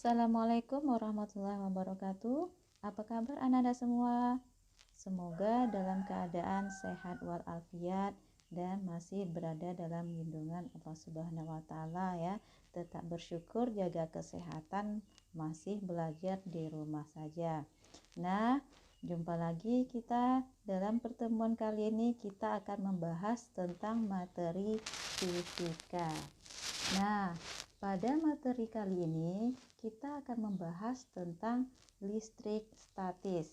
Assalamualaikum warahmatullahi wabarakatuh. Apa kabar anak-anak semua? Semoga dalam keadaan sehat walafiat dan masih berada dalam lindungan Allah Subhanahu wa taala ya. Tetap bersyukur, jaga kesehatan, masih belajar di rumah saja. Nah, jumpa lagi kita dalam pertemuan kali ini. Kita akan membahas tentang materi fisika. Nah, pada materi kali ini kita akan membahas tentang listrik statis.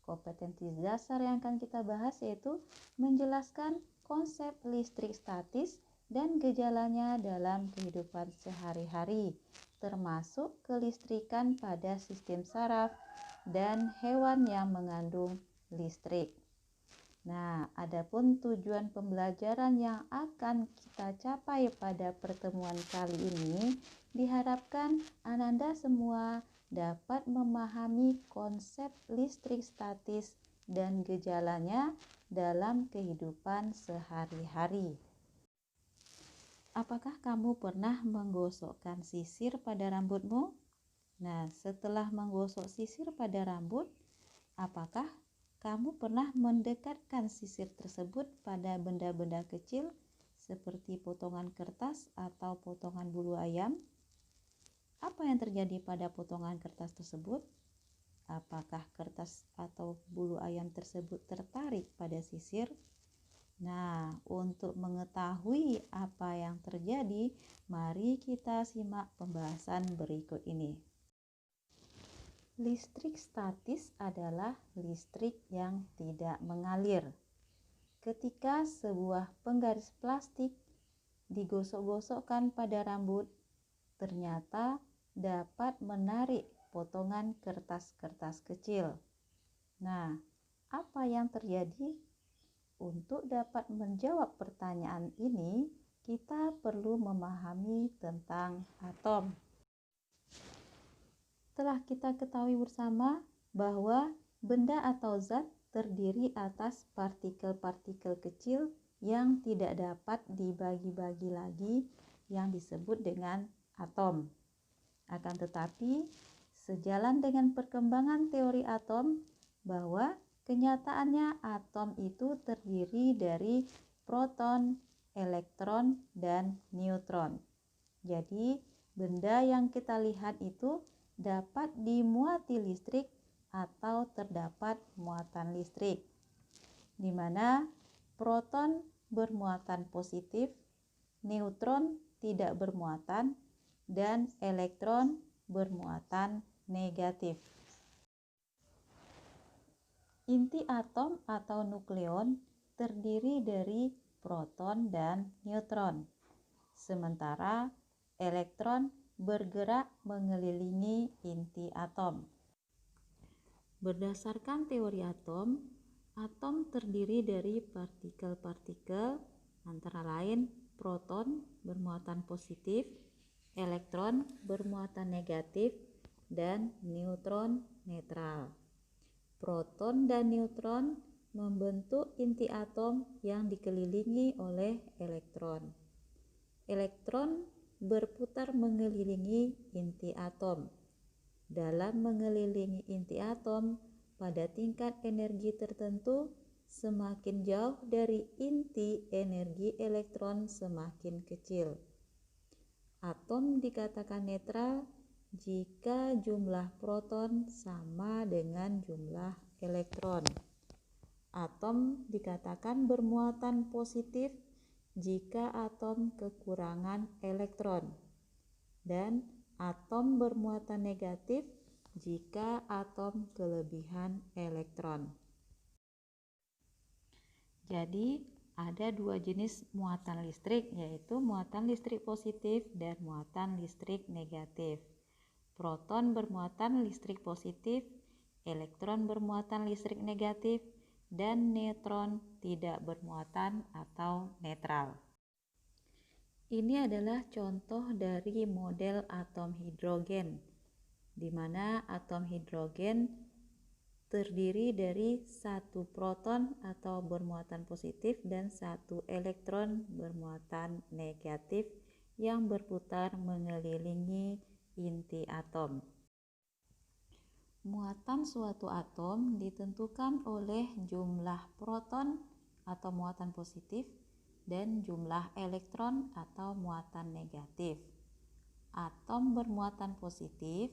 Kompetensi dasar yang akan kita bahas yaitu menjelaskan konsep listrik statis dan gejalanya dalam kehidupan sehari-hari, termasuk kelistrikan pada sistem saraf dan hewan yang mengandung listrik. Nah, adapun tujuan pembelajaran yang akan kita capai pada pertemuan kali ini, diharapkan Ananda semua dapat memahami konsep listrik statis dan gejalanya dalam kehidupan sehari-hari. Apakah kamu pernah menggosokkan sisir pada rambutmu? Nah, setelah menggosok sisir pada rambut, apakah kamu pernah mendekatkan sisir tersebut pada benda-benda kecil seperti potongan kertas atau potongan bulu ayam? Apa yang terjadi pada potongan kertas tersebut? Apakah kertas atau bulu ayam tersebut tertarik pada sisir? Nah, untuk mengetahui apa yang terjadi, mari kita simak pembahasan berikut ini. Listrik statis adalah listrik yang tidak mengalir. Ketika sebuah penggaris plastik digosok-gosokkan pada rambut, ternyata dapat menarik potongan kertas-kertas kecil. Nah, apa yang terjadi? Untuk dapat menjawab pertanyaan ini, kita perlu memahami tentang atom. Telah kita ketahui bersama bahwa benda atau zat terdiri atas partikel-partikel kecil yang tidak dapat dibagi-bagi lagi yang disebut dengan atom. Akan tetapi, sejalan dengan perkembangan teori atom, bahwa kenyataannya atom itu terdiri dari proton, elektron, dan neutron. Jadi, benda yang kita lihat itu dapat dimuati listrik atau terdapat muatan listrik, di mana proton bermuatan positif, neutron tidak bermuatan, dan elektron bermuatan negatif. Inti atom atau nukleon terdiri dari proton dan neutron, sementara elektron bergerak mengelilingi inti atom. Berdasarkan teori atom, atom terdiri dari partikel-partikel antara lain proton bermuatan positif, elektron bermuatan negatif, dan neutron netral. Proton dan neutron membentuk inti atom yang dikelilingi oleh elektron. Elektron berputar mengelilingi inti atom. Dalam mengelilingi inti atom pada tingkat energi tertentu, semakin jauh dari inti, energi elektron semakin kecil. Atom dikatakan netral jika jumlah proton sama dengan jumlah elektron. Atom dikatakan bermuatan positif jika atom kekurangan elektron, dan atom bermuatan negatif jika atom kelebihan elektron. Jadi ada dua jenis muatan listrik, yaitu muatan listrik positif dan muatan listrik negatif. Proton bermuatan listrik positif, elektron bermuatan listrik negatif, dan neutron tidak bermuatan atau netral. Ini adalah contoh dari model atom hidrogen, di mana atom hidrogen terdiri dari satu proton atau bermuatan positif dan satu elektron bermuatan negatif yang berputar mengelilingi inti inti atom. Muatan suatu atom ditentukan oleh jumlah proton atau muatan positif dan jumlah elektron atau muatan negatif. Atom bermuatan positif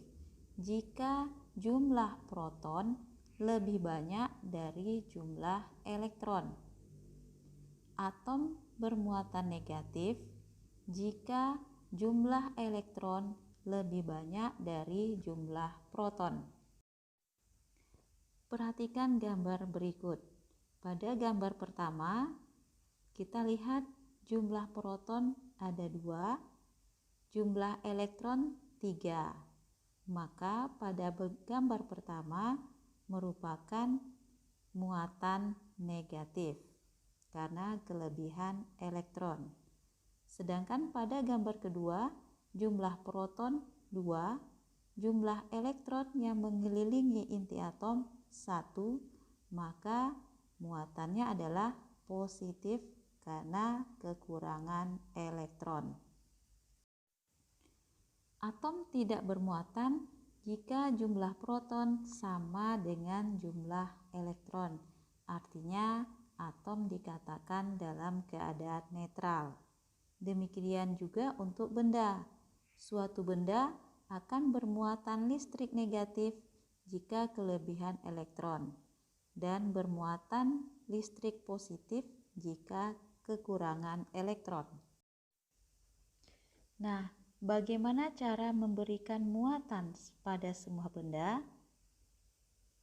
jika jumlah proton lebih banyak dari jumlah elektron. Atom bermuatan negatif jika jumlah elektron lebih banyak dari jumlah proton. Perhatikan gambar berikut. Pada gambar pertama, kita lihat jumlah proton ada 2, jumlah elektron 3. Maka pada gambar pertama merupakan muatan negatif karena kelebihan elektron. Sedangkan pada gambar kedua, jumlah proton 2, jumlah elektron yang mengelilingi inti atom 1, maka muatannya adalah positif karena kekurangan elektron. Atom tidak bermuatan jika jumlah proton sama dengan jumlah elektron. Artinya atom dikatakan dalam keadaan netral. Demikian juga untuk benda. Suatu benda akan bermuatan listrik negatif jika kelebihan elektron dan bermuatan listrik positif jika kekurangan elektron. Nah, bagaimana cara memberikan muatan pada sebuah benda?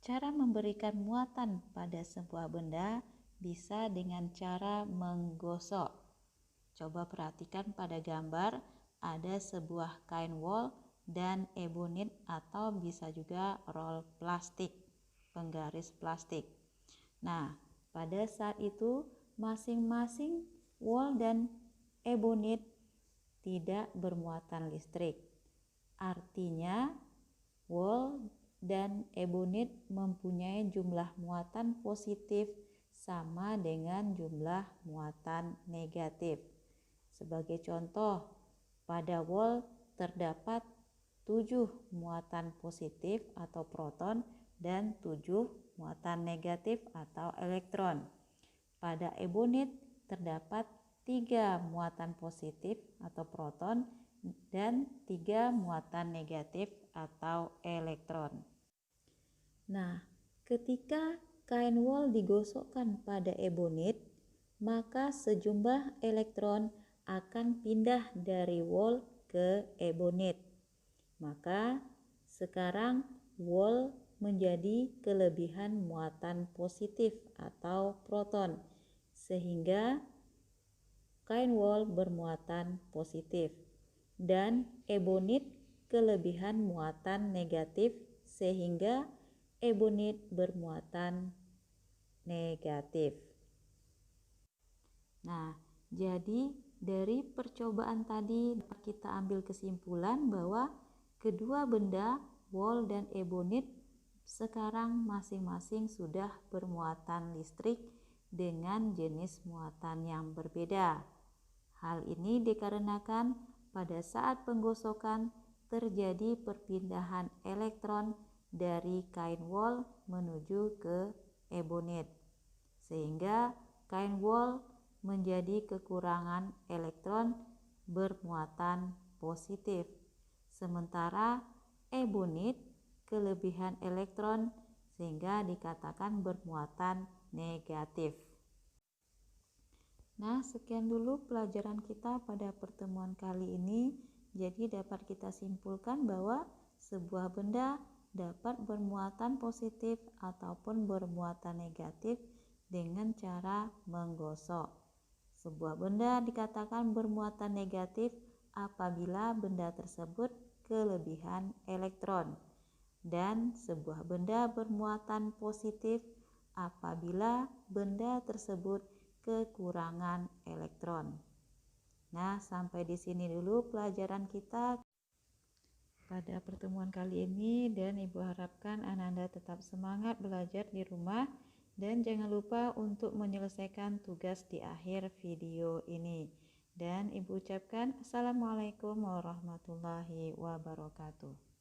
Cara memberikan muatan pada sebuah benda bisa dengan cara menggosok. Coba perhatikan pada gambar, ada sebuah kain wol dan ebonit atau bisa juga roll plastik, penggaris plastik. Nah, pada saat itu masing-masing wol dan ebonit tidak bermuatan listrik. Artinya wol dan ebonit mempunyai jumlah muatan positif sama dengan jumlah muatan negatif. Sebagai contoh, pada wol terdapat 7 muatan positif atau proton dan 7 muatan negatif atau elektron. Pada ebonit terdapat 3 muatan positif atau proton dan 3 muatan negatif atau elektron. Nah, ketika kain wol digosokkan pada ebonit, maka sejumlah elektron akan pindah dari wol ke ebonit. Maka sekarang wol menjadi kelebihan muatan positif atau proton, sehingga kain wol bermuatan positif, dan ebonit kelebihan muatan negatif sehingga ebonit bermuatan negatif. Nah, jadi dari percobaan tadi kita ambil kesimpulan bahwa kedua benda wol dan ebonit sekarang masing-masing sudah bermuatan listrik dengan jenis muatan yang berbeda. Hal ini dikarenakan pada saat penggosokan terjadi perpindahan elektron dari kain wol menuju ke ebonit, sehingga kain wol menjadi kekurangan elektron bermuatan positif, sementara ebonit kelebihan elektron sehingga dikatakan bermuatan negatif. Nah, sekian dulu pelajaran kita pada pertemuan kali ini. Jadi dapat kita simpulkan bahwa sebuah benda dapat bermuatan positif ataupun bermuatan negatif dengan cara menggosok. Sebuah benda dikatakan bermuatan negatif apabila benda tersebut kelebihan elektron, dan sebuah benda bermuatan positif apabila benda tersebut kekurangan elektron. Nah, sampai di sini dulu pelajaran kita pada pertemuan kali ini, dan Ibu harapkan Ananda tetap semangat belajar di rumah dan jangan lupa untuk menyelesaikan tugas di akhir video ini. Dan Ibu ucapkan Assalamualaikum warahmatullahi wabarakatuh.